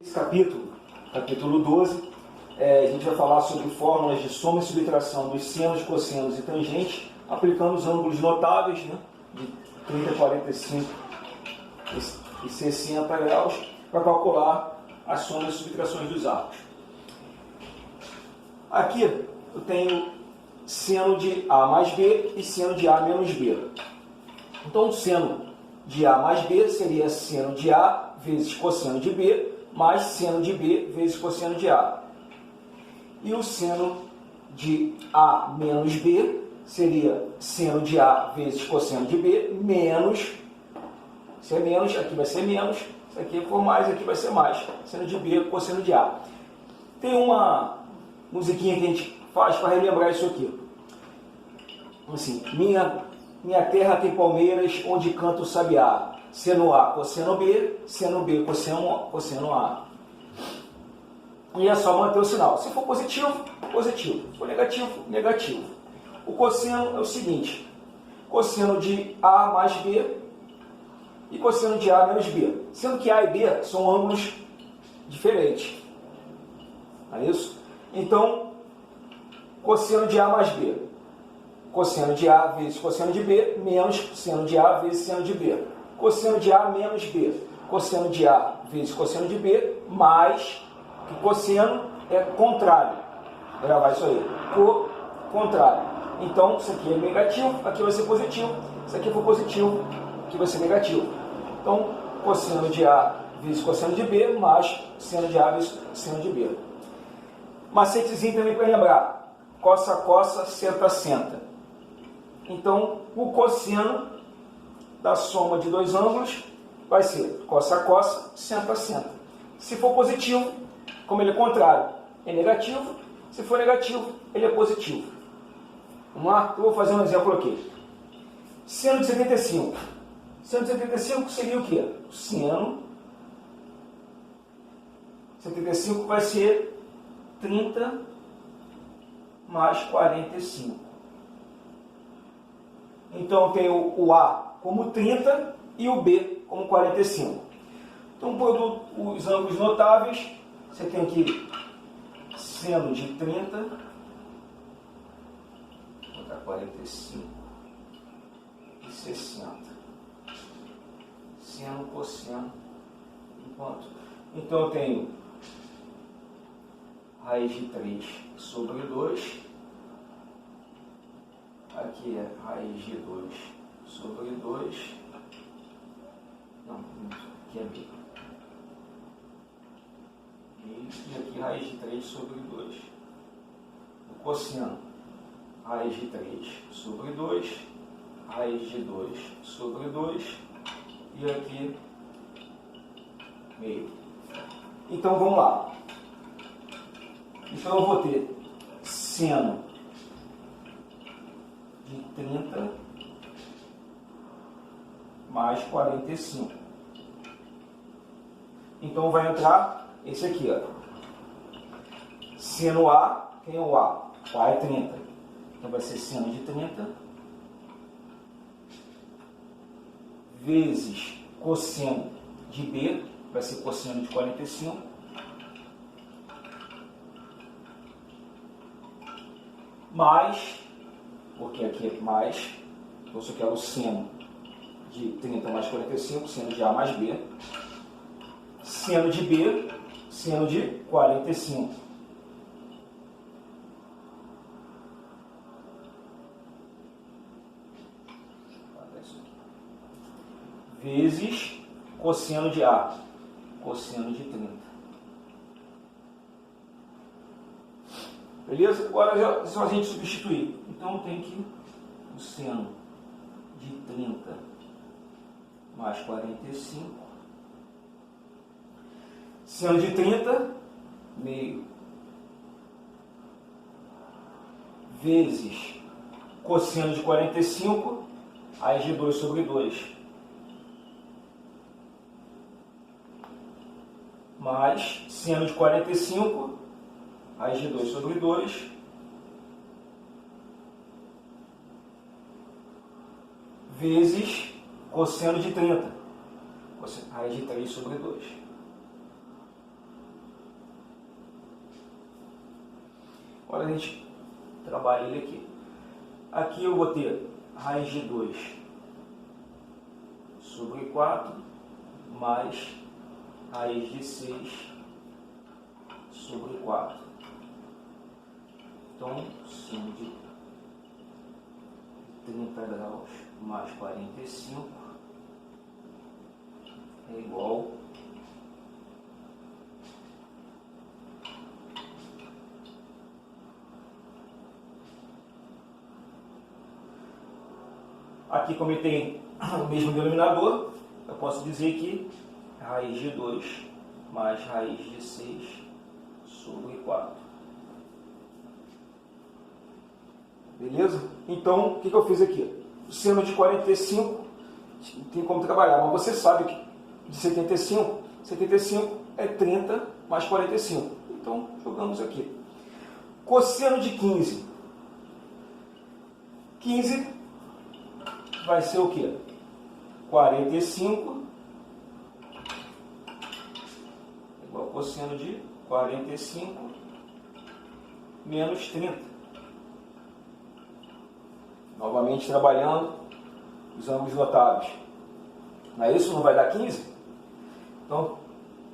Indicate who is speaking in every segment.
Speaker 1: Esse capítulo, capítulo 12, a gente vai falar sobre fórmulas de soma e subtração dos senos, cossenos e tangentes, aplicando os ângulos notáveis, né, de 30, 45 e 60 graus, para calcular as somas e subtrações dos arcos. Aqui eu tenho seno de A mais B e seno de A menos B. Então, o seno de A mais B seria seno de A vezes cosseno de B, mais seno de B vezes cosseno de A. E o seno de A menos B seria seno de A vezes cosseno de B, menos, se é menos, aqui vai ser menos, se aqui for mais, aqui vai ser mais, seno de B, cosseno de A. Tem uma musiquinha que a gente faz para relembrar isso aqui. Assim, minha terra tem palmeiras onde canta o sabiá. Seno A, cosseno B, cosseno A. E é só manter o sinal. Se for positivo, positivo. Se for negativo, negativo. O cosseno é o seguinte: cosseno de A mais B e cosseno de A menos B. Sendo que A e B são ângulos diferentes. É isso? Então, cosseno de A mais B. Cosseno de A vezes cosseno de B, menos seno de A vezes seno de B. Cosseno de A menos B. Cosseno de A vezes cosseno de B, mais, que cosseno é contrário. Vou gravar isso aí. Contrário. Então, isso aqui é negativo, aqui vai ser positivo. Se aqui for positivo, aqui vai ser negativo. Então, cosseno de A vezes cosseno de B, mais seno de A vezes seno de B. Macetezinho também para lembrar. Cossa, cossa, senta, senta. Então, o cosseno da soma de dois ângulos vai ser cossa, cossa, senta, senta. Se for positivo, como ele é contrário, é negativo. Se for negativo, ele é positivo. Vamos lá? Eu vou fazer um exemplo aqui. Seno de 75. Seno de 75 seria o quê? O seno 75 vai ser 30 mais 45. Então, eu tenho o A como 30 e o B como 45. Então, por os ângulos notáveis, você tem aqui seno de 30, vou botar 45 e 60. Seno, cosseno, enquanto. Então, eu tenho raiz de 3 sobre 2. Aqui é raiz de 2 sobre 2. Não, aqui é B. E aqui raiz de 3 sobre 2. O cosseno, raiz de 3 sobre 2. Raiz de 2 sobre 2. E aqui, meio. Então, vamos lá. Então, eu vou ter seno de 30 mais 45. Então, vai entrar esse aqui, ó. Seno A, quem é o A? O A é 30. Então, vai ser seno de 30 vezes cosseno de B, vai ser cosseno de 45, mais, porque aqui é mais, então isso aqui é o seno de 30 mais 45, seno de A mais B, seno de B, seno de 45. Vezes cosseno de A, cosseno de 30. Beleza? Agora é só a gente substituir. Então tem que o seno de 30 mais 45. Seno de 30, meio, vezes cosseno de 45, raiz de 2 sobre 2. Mais seno de 45, raiz de 2 sobre 2, vezes cosseno de 30, raiz de 3 sobre 2. Agora a gente trabalha ele aqui. Aqui eu vou ter raiz de 2 sobre 4 mais raiz de 6 sobre 4. Então, seno de 30 graus mais 45 é igual aqui, como ele tem o mesmo denominador, eu posso dizer que raiz de 2 mais raiz de 6 sobre 4. Beleza? Então, o que eu fiz aqui? O seno de 45 tem como trabalhar, mas você sabe que de 75 é 30 mais 45. Então, jogamos aqui. Cosseno de 15. 15 vai ser o quê? 45 igual cosseno de 45 menos 30. Novamente trabalhando os ângulos notáveis. Não é isso? Não vai dar 15? Então,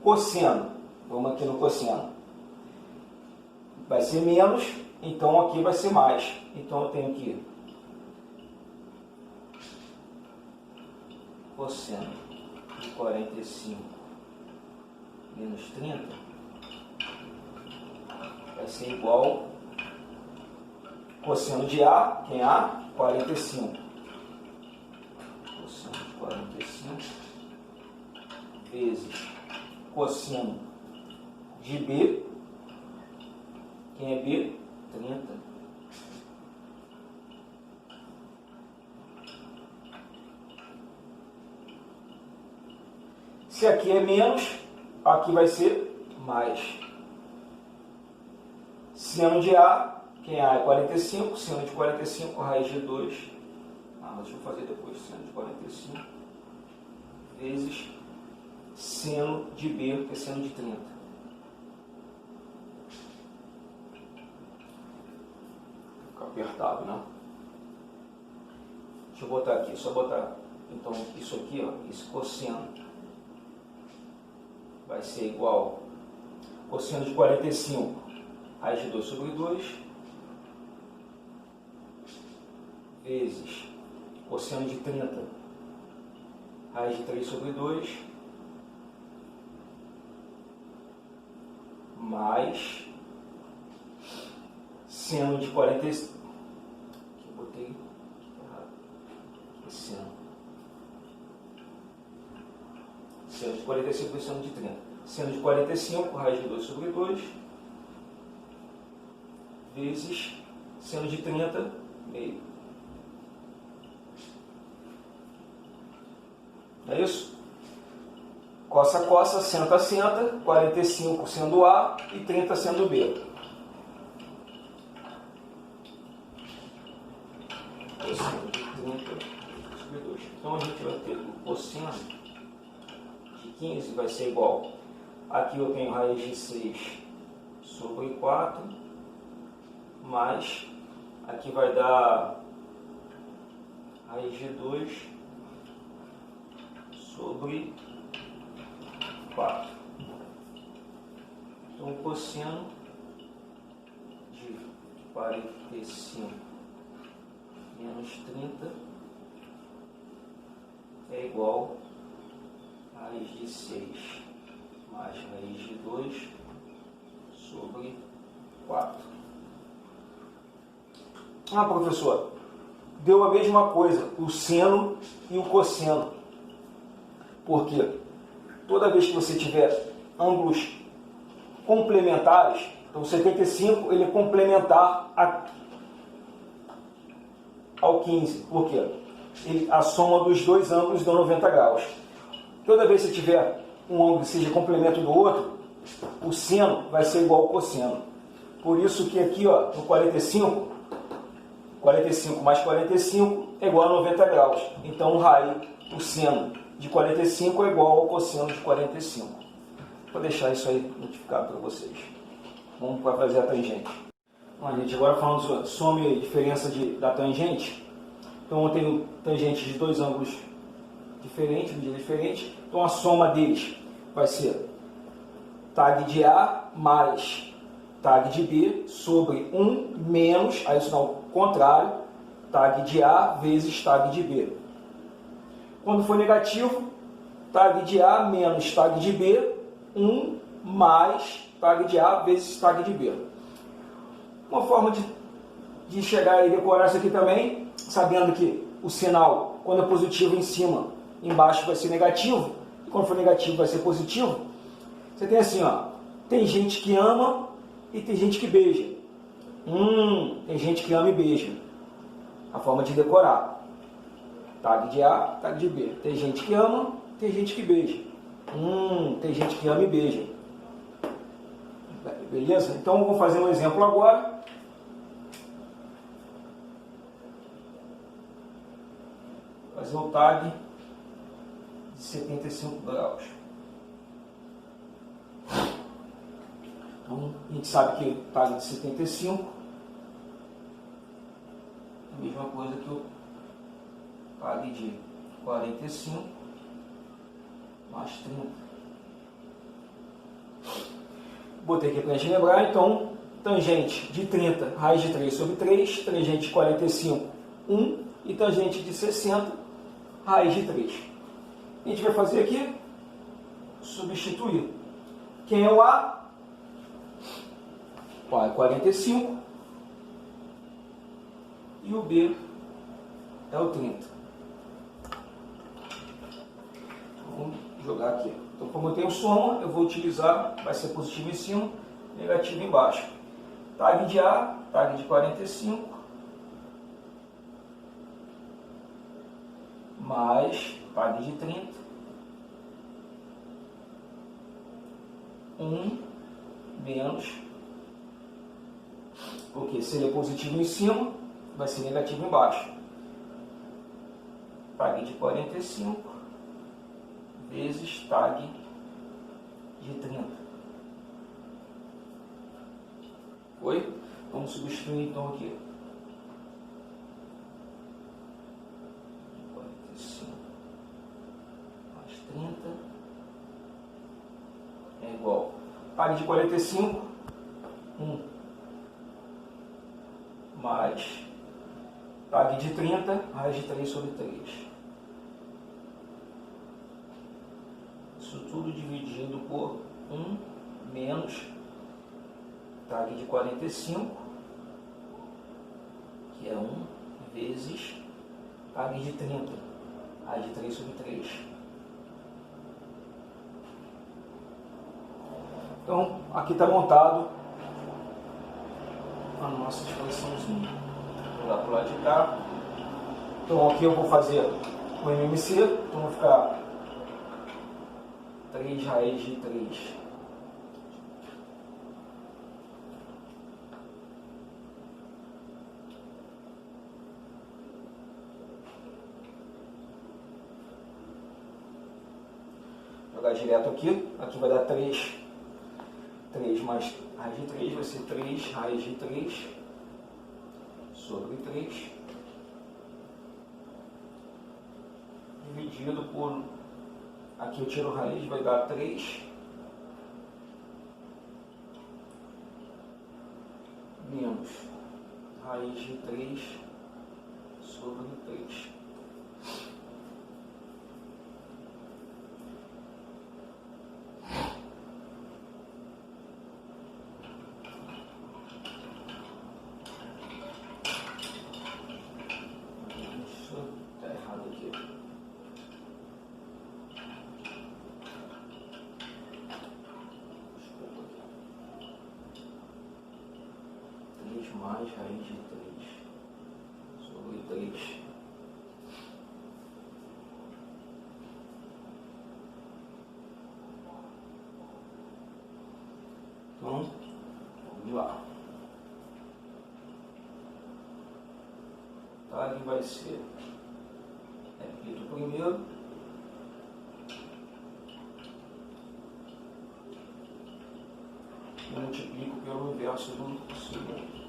Speaker 1: cosseno. Vamos aqui no cosseno. Vai ser menos, então aqui vai ser mais. Então eu tenho que cosseno de 45 menos 30 vai ser igual cosseno de A, quem é A? 45. Cosseno de 45 vezes cosseno de B, quem é B? 30. Se aqui é menos, aqui vai ser mais. Seno de A, quem é A é 45, seno de 45, raiz de 2. Deixa eu fazer depois, seno de 45, vezes seno de B, que é seno de 30. Fica apertado, né? Deixa eu botar aqui, só botar, então, isso aqui, ó, esse cosseno vai ser igual cosseno de 45, raiz de 2 sobre 2, vezes cosseno de 30, raiz de 3 sobre 2, mais seno de 45, aqui eu botei errado, seno de 45 vezes seno de 30. Seno de 45, raiz de 2 sobre 2, vezes seno de 30, meio. É isso? Cossa, cossa, senta, senta, 45 sendo A e 30 sendo B. Cosseno de 30 sobre 2. Então a gente vai ter o cosseno de 15 vai ser igual. Aqui eu tenho raiz de 6 sobre 4, mais, aqui vai dar raiz de 2 sobre 4. Então, o cosseno de 45 menos 30 é igual a raiz de 6 mais raiz de 2 sobre 4. Professor, deu a mesma coisa, o seno e o cosseno. Porque toda vez que você tiver ângulos complementares, então 75 ele é complementar ao 15. Por quê? A soma dos dois ângulos dá 90 graus. Toda vez que você tiver um ângulo que seja complemento do outro, o seno vai ser igual ao cosseno. Por isso que aqui, ó, no 45 mais 45 é igual a 90 graus. Então o seno de 45 é igual ao cosseno de 45. Vou deixar isso aí notificado para vocês. Vamos fazer a tangente. Bom, gente, agora falando sobre soma e diferença da tangente. Então eu tenho tangentes de dois ângulos diferentes, medidas diferentes. Então a soma deles vai ser tag de A mais tag de B sobre 1 menos, aí o sinal contrário, tag de A vezes tag de B. Quando for negativo, tag de A menos tag de B, 1 mais tag de A vezes tag de B. Uma forma de chegar e decorar isso aqui também, sabendo que o sinal, quando é positivo em cima, embaixo vai ser negativo, e quando for negativo vai ser positivo. Você tem assim, ó, tem gente que ama e tem gente que beija. Tem gente que ama e beija. A forma de decorar. Tag de A, tag de B. Tem gente que ama, tem gente que beija. Tem gente que ama e beija. Beleza? Então, vou fazer um exemplo agora. Fazer o tag de 75 graus. Então, a gente sabe que o tag de 75 é a mesma coisa que o tag de 45 mais 30. Botei aqui para a gente lembrar, então, tangente de 30, raiz de 3 sobre 3, tangente de 45, 1, e tangente de 60, raiz de 3. A gente vai fazer aqui, substituir. Quem é o A? O A é 45 e o B é o 30. Vamos jogar aqui. Então, como eu tenho soma, eu vou utilizar, vai ser positivo em cima, negativo embaixo. Tag de A, tag de 45, mais tag de 30, 1 menos, porque se ele é positivo em cima, vai ser negativo embaixo. Tag de 45 vezes tag de 30. Foi? Vamos substituir então aqui. 45 mais 30 é igual. Tag de 45, 1 mais tag de 30, raiz de 3 sobre 3. Isso tudo dividido por 1 menos tag de 45, que é 1 vezes tag de 30, raiz de 3 sobre 3. Então, aqui está montado a nossa expressãozinha. Vou lá para o lado de cá. Então, aqui eu vou fazer o MMC. Então, vai ficar 3 raiz de 3. Jogar direto aqui. Aqui vai dar 3 mais raiz de 3 vai ser 3 raiz de 3 sobre 3 dividido por, aqui eu tiro raiz, vai dar 3 menos raiz de 3 sobre 3. Está errado aqui. Mais raiz de 3 sobre 3. Então, vamos lá. Tag vai ser, repito primeiro, multiplico pelo inverso do segundo.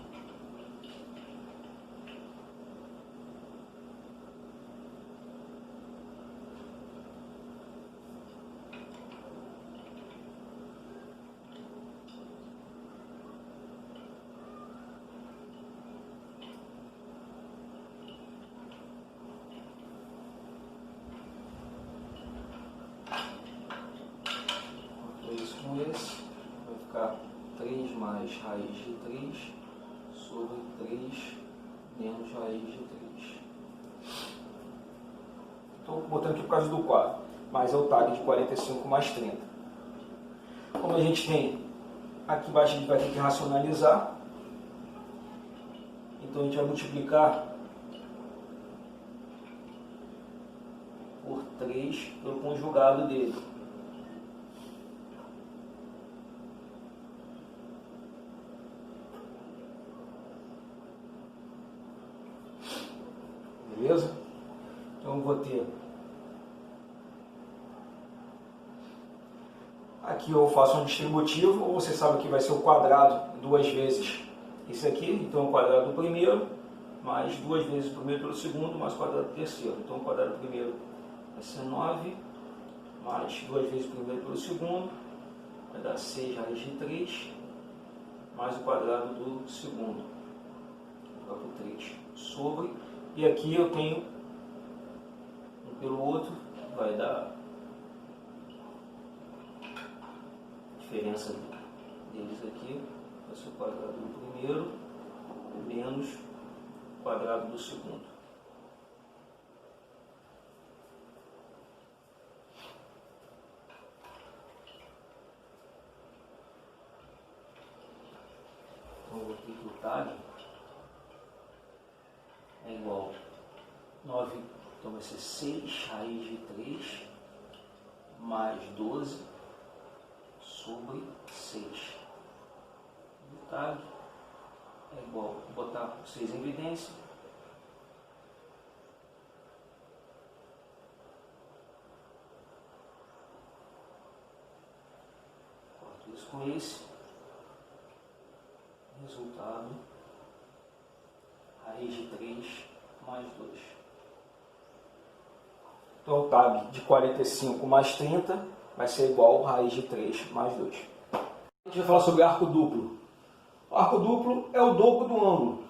Speaker 1: ficar 3 mais raiz de 3 sobre 3 menos raiz de 3. Estou botando aqui por causa do quadro, mas é o TAG de 45 mais 30. Como a gente tem aqui embaixo, a gente vai ter que racionalizar. Então a gente vai multiplicar por 3 pelo conjugado dele. Beleza? Então eu vou ter... Aqui eu faço um distributivo, ou você sabe que vai ser o quadrado 2 vezes esse aqui, então o quadrado do primeiro, mais 2 vezes o primeiro pelo segundo, mais o quadrado do terceiro. Então o quadrado do primeiro vai ser 9, mais 2 vezes o primeiro pelo segundo, vai dar 6 raiz de 3, mais o quadrado do segundo, vai por 3, sobre, e aqui eu tenho um pelo outro, vai dar diferença deles aqui, vai ser o quadrado do primeiro menos o quadrado do segundo. Então eu vou ter que o TAG é igual a 9, então vai ser 6 raiz de 3 mais 12 sobre 6. O TAG é igual a botar 6 em evidência. Corto isso com esse. Resultado, raiz de 3 mais 2. Então o TAG de 45 mais 30 vai ser igual a raiz de 3 mais 2. A gente vai falar sobre arco duplo. O arco duplo é o dobro do ângulo.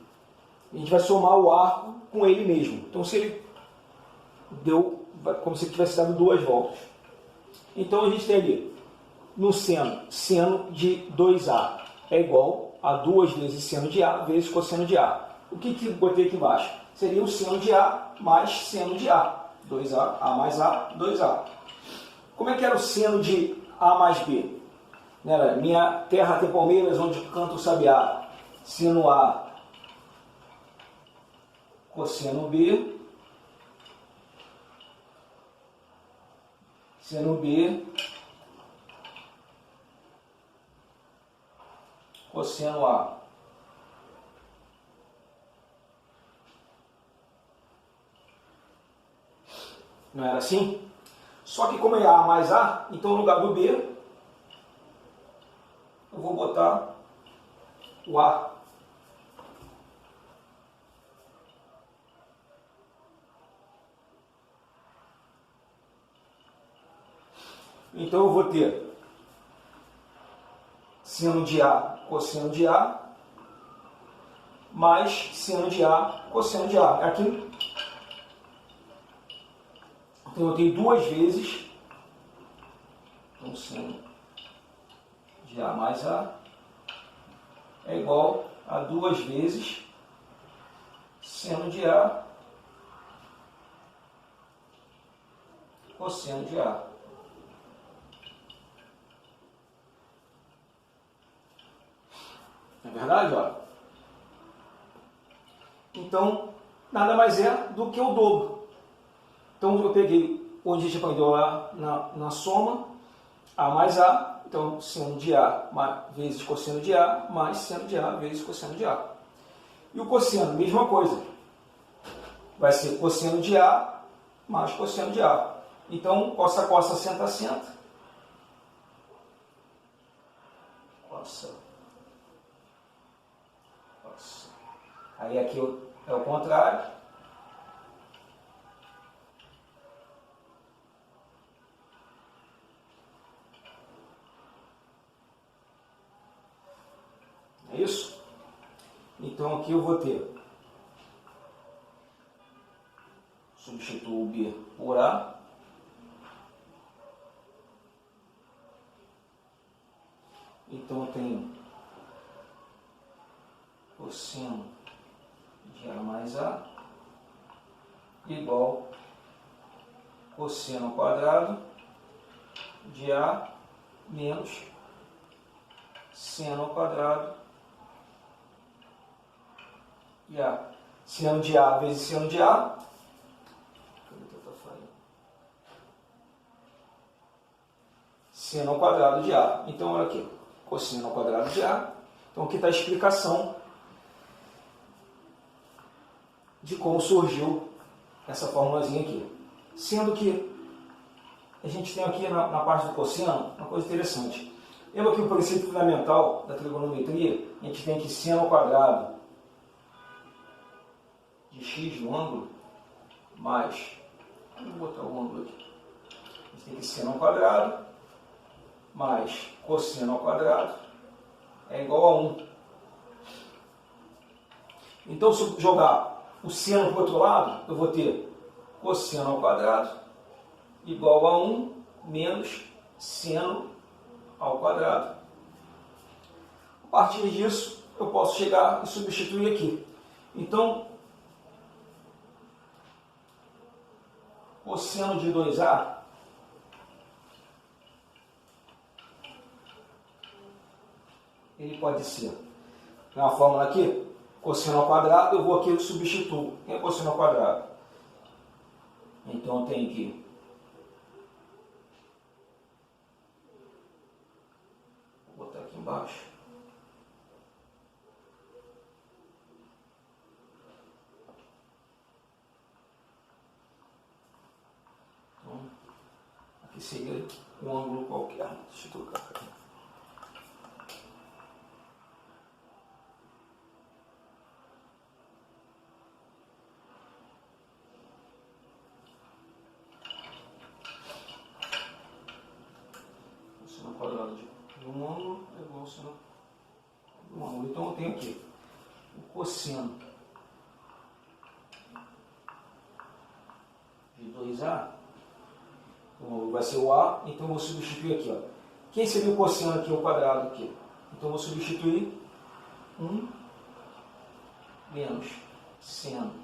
Speaker 1: A gente vai somar o arco com ele mesmo. Então se ele deu, como se ele tivesse dado 2 voltas. Então a gente tem ali, no seno de 2A é igual a 2 vezes seno de A vezes cosseno de A. O que eu botei aqui embaixo? Seria o seno de A mais seno de A. 2A, A mais A, 2A. Como é que era o seno de A mais B? Minha terra tem palmeiras onde canta o sabiá. Seno A, cosseno B. Seno B, cosseno A. Não era assim? Só que como é A mais A, então no lugar do B, eu vou botar o A. Então eu vou ter seno de A, cosseno de A, mais seno de A, cosseno de A. Aqui, então eu tenho 2 vezes, então seno de A mais A é igual a 2 vezes seno de A, cosseno de A. Não é verdade? Olha. Então, nada mais é do que o dobro. Então, eu peguei onde a gente aprendeu lá na soma, A mais A, então seno de A vezes cosseno de A, mais seno de A vezes cosseno de A. E o cosseno, mesma coisa. Vai ser cosseno de A mais cosseno de A. Então, cossa, cossa, senta, senta. Cossa. Cossa. Aí aqui é o contrário. É isso? Então aqui eu vou ter, substituo o B por A, Então eu tenho cosseno de A mais A igual cosseno ao quadrado de A menos seno ao quadrado de A. Seno de A vezes seno de A. Seno ao quadrado de A. Então, olha aqui. Cosseno ao quadrado de A. Então, aqui está a explicação de como surgiu essa formulazinha aqui. Sendo que a gente tem aqui na parte do cosseno uma coisa interessante. Lembra que o princípio fundamental da trigonometria, a gente tem que seno ao quadrado de x no ângulo, mais, vou botar o ângulo aqui, a gente tem que seno ao quadrado, mais cosseno ao quadrado, é igual a 1. Então, se eu jogar o seno para o outro lado, eu vou ter cosseno ao quadrado igual a 1 menos seno ao quadrado. A partir disso, eu posso chegar e substituir aqui. Então, cosseno de 2A ele pode ser, na fórmula aqui, cosseno ao quadrado, eu vou aqui e substituo. Quem é cosseno ao quadrado? Então eu tenho que vou botar aqui embaixo. Então, aqui seria um ângulo qualquer. Deixa eu trocar aqui. Quadrado de um ângulo é igual ao seno de um ângulo. Então eu tenho aqui o cosseno de 2A, vai ser o A, então eu vou substituir aqui. Ó. Quem seria o cosseno aqui, o quadrado aqui? Então eu vou substituir 1 menos seno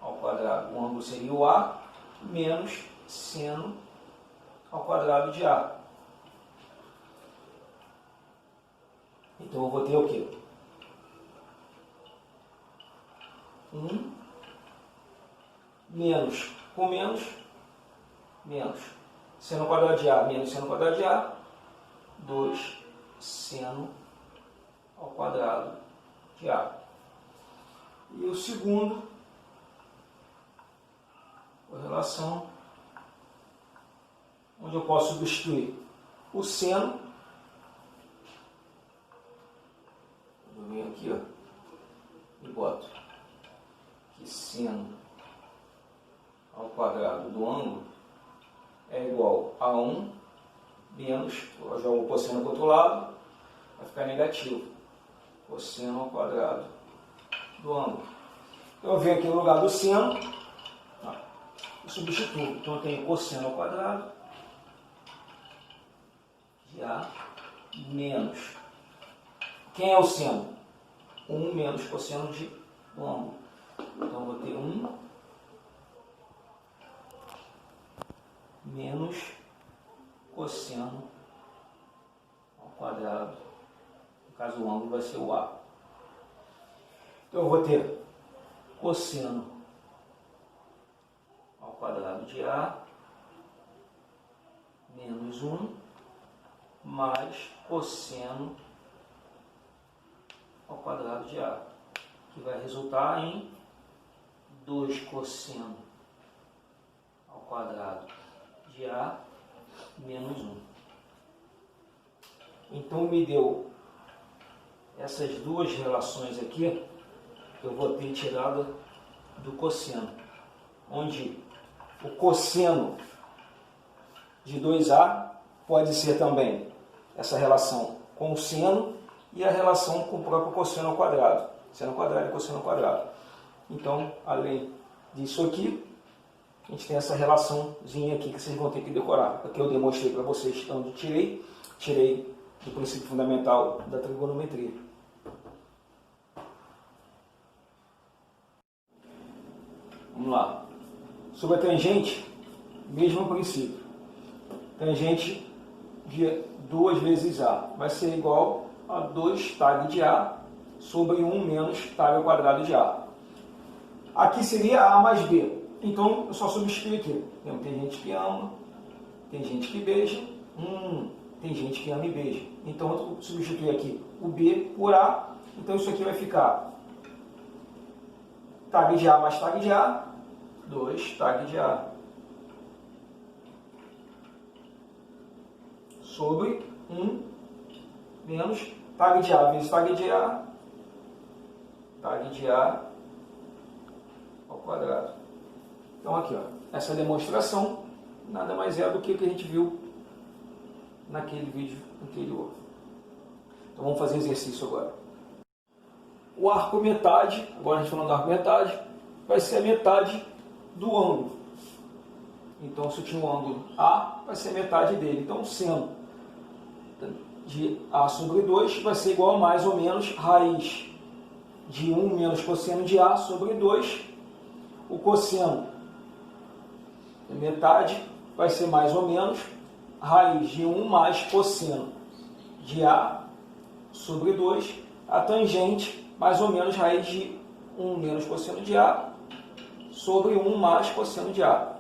Speaker 1: ao quadrado. O ângulo seria o A menos seno ao quadrado de A. Então eu vou ter o quê? 1 menos, com menos, menos. Seno ao quadrado de A menos seno ao quadrado de A, 2 seno ao quadrado de A. E o segundo, correlação, onde eu posso substituir o seno. Eu venho aqui, ó, e boto que seno ao quadrado do ângulo é igual a 1 menos, eu jogo o cosseno para o outro lado, vai ficar negativo, cosseno ao quadrado do ângulo. Então eu venho aqui no lugar do seno, ó, e substituo. Então eu tenho cosseno ao quadrado de A menos, quem é o seno? 1 menos cosseno do ângulo. Então eu vou ter 1 menos cosseno ao quadrado. No caso, o ângulo vai ser o A. Então eu vou ter cosseno ao quadrado de A menos 1 mais cosseno ao quadrado de A, que vai resultar em 2 cosseno ao quadrado de A menos 1. Então me deu essas duas relações aqui, que eu vou ter tirada do cosseno, onde o cosseno de 2A pode ser também essa relação com o seno e a relação com o próprio cosseno ao quadrado, seno ao quadrado e cosseno ao quadrado. Então, além disso aqui, a gente tem essa relaçãozinha aqui que vocês vão ter que decorar. Aqui eu demonstrei para vocês onde tirei do princípio fundamental da trigonometria. Vamos lá. Sobre a tangente, mesmo princípio. Tangente de 2 vezes A vai ser igual a 2 tag de A sobre 1 menos tag ao quadrado de A. Aqui seria A mais B. Então, eu só substituo aqui. Tem gente que ama, tem gente que beija, tem gente que ama e beija. Então, eu substituo aqui o B por A. Então, isso aqui vai ficar tag de A mais tag de A, 2 tag de A. Sobre 1 menos tag de A vezes tag de A ao quadrado. Então aqui, ó, essa demonstração nada mais é do que o que a gente viu naquele vídeo anterior. Então vamos fazer exercício agora. O arco metade, agora a gente falando do arco metade, vai ser a metade do ângulo. Então se eu tinha um ângulo A, vai ser a metade dele. Então seno de A sobre 2 vai ser igual a mais ou menos raiz de 1 menos cosseno de A sobre 2. O cosseno da metade vai ser mais ou menos raiz de 1 mais cosseno de A sobre 2. A tangente, mais ou menos raiz de 1 menos cosseno de A sobre 1 mais cosseno de A.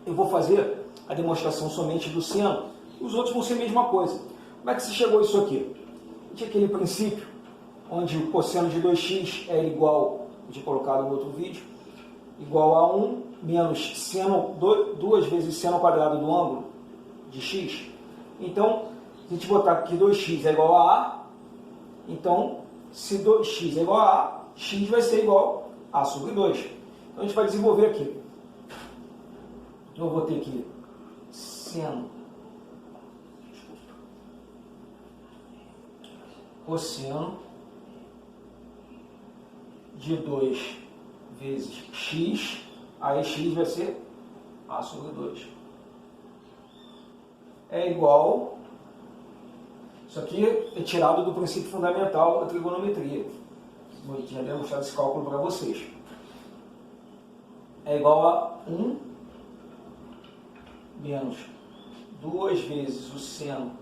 Speaker 1: Eu vou fazer a demonstração somente do seno. Os outros vão ser a mesma coisa. Como é que se chegou a isso aqui? Tinha aquele princípio onde o cosseno de 2x é igual, eu tinha colocado no outro vídeo, igual a 1 menos seno, 2 vezes seno ao quadrado do ângulo de x. Então, se a gente botar aqui 2x é igual a A, então, se 2x é igual a A, x vai ser igual a A sobre 2. Então, a gente vai desenvolver aqui. Então, eu vou ter aqui seno, cosseno de 2 vezes x, aí x vai ser A sobre 2. É igual, isso aqui é tirado do princípio fundamental da trigonometria. Eu tinha demonstrado esse cálculo para vocês. É igual a 1 menos 2 vezes o seno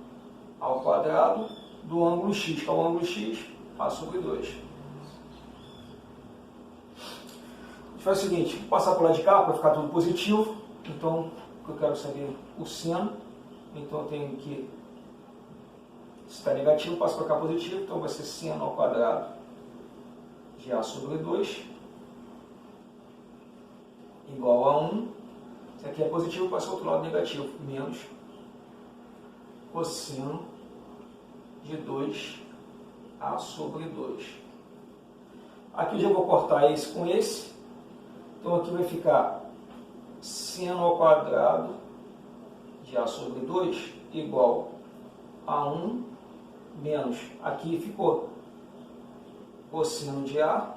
Speaker 1: ao quadrado do ângulo x, que é o ângulo x, A sobre 2. A gente faz o seguinte, vou passar por lá de cá para ficar tudo positivo. Então, eu quero saber o seno. Então, eu tenho que, se está negativo, passo para cá positivo. Então, vai ser seno ao quadrado de A sobre 2 igual a 1. Se aqui é positivo, passa ao outro lado negativo, menos cosseno de 2A sobre 2. Aqui eu já vou cortar esse com esse. Então aqui vai ficar seno ao quadrado de A sobre 2 igual a 1 menos, aqui ficou cosseno de A,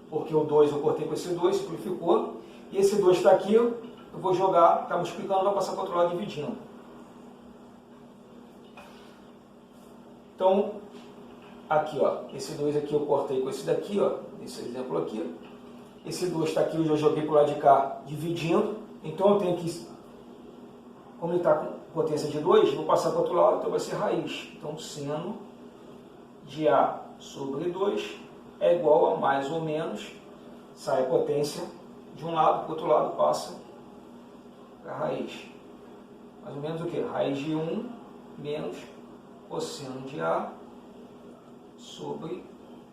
Speaker 1: porque o 2 eu cortei com esse 2, simplificou. E esse 2 está aqui, eu vou jogar, está multiplicando, vai passar para o outro lado dividindo. Então, aqui, ó, esse 2 aqui eu cortei com esse daqui, ó, esse exemplo aqui. Esse 2 está aqui, eu já joguei para o lado de cá, dividindo. Então, eu tenho que, como ele está com potência de 2, vou passar para o outro lado, então vai ser raiz. Então, seno de A sobre 2 é igual a mais ou menos, sai a potência de um lado, para o outro lado passa para a raiz. Mais ou menos o quê? Raiz de 1 menos cosseno de A sobre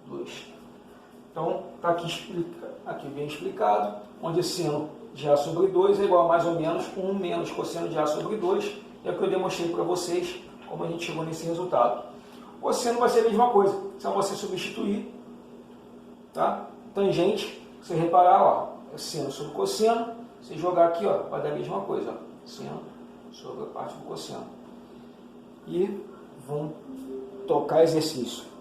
Speaker 1: 2. Então, está aqui bem explicado, onde seno de A sobre 2 é igual a mais ou menos 1 menos cosseno de A sobre 2. É o que eu demonstrei para vocês, como a gente chegou nesse resultado. Cosseno vai ser a mesma coisa, só você substituir, tá? Tangente, você reparar, ó, é seno sobre cosseno, você jogar aqui, ó, vai dar a mesma coisa, ó, seno sobre a parte do cosseno. E vamos tocar exercício.